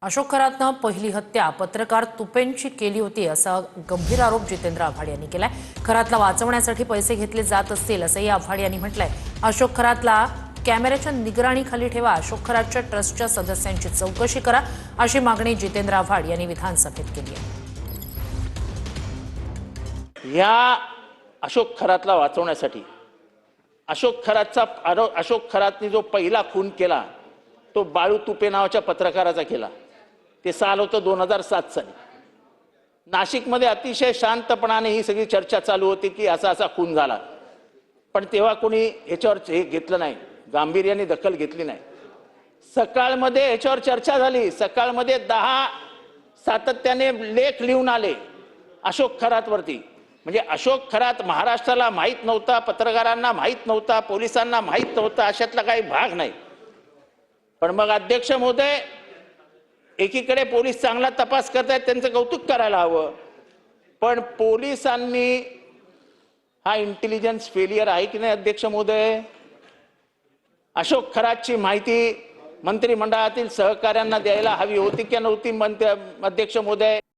अशोक खरातनं पहिली हत्या पत्रकार तुपेंची केली होती असा गंभीर आरोप जितेंद्र आव्हाड यांनी केलाय। खरातला वाचवण्यासाठी पैसे घेतले जात असतील असंही आव्हाड यांनी म्हटलंय। अशोक खरातला कॅमेऱ्याच्या निगराणीखाली ठेवा, अशोक खरातच्या ट्रस्टच्या सदस्यांची चौकशी करा, अशी मागणी जितेंद्र आव्हाड यांनी विधानसभेत केली आहे। या अशोक खरातला वाचवण्यासाठी अशोक खरातने जो पहिला खून केला तो बाळू तुपे नावाच्या पत्रकाराचा केला। ते साल होतं 2007 साली। नाशिकमध्ये अतिशय शांतपणाने ही सगळी चर्चा चालू होती की असा असा खून झाला, पण तेव्हा कोणी याच्यावर हे घेतलं नाही, गांभीर्याने दखल घेतली नाही। सकाळमध्ये याच्यावर चर्चा झाली। सकाळमध्ये 10 सातत्याने लेख लिहून आले अशोक खरातवरती। म्हणजे अशोक खरात महाराष्ट्राला माहित नव्हता, पत्रकारांना माहित नव्हता, पोलिसांना माहित नव्हता, अशातला काही भाग नाही। पण मग अध्यक्ष महोदय, एकीकडे पोलीस चांगला तपास करतायत, त्यांचं कौतुक करायला हवं, पण पोलिसांनी हा इंटेलिजन्स फेलियर आहे की नाही अध्यक्ष महोदय? अशोक खरातची माहिती मंत्रिमंडळातील सहकाऱ्यांना द्यायला हवी होती की नव्हती अध्यक्ष महोदय?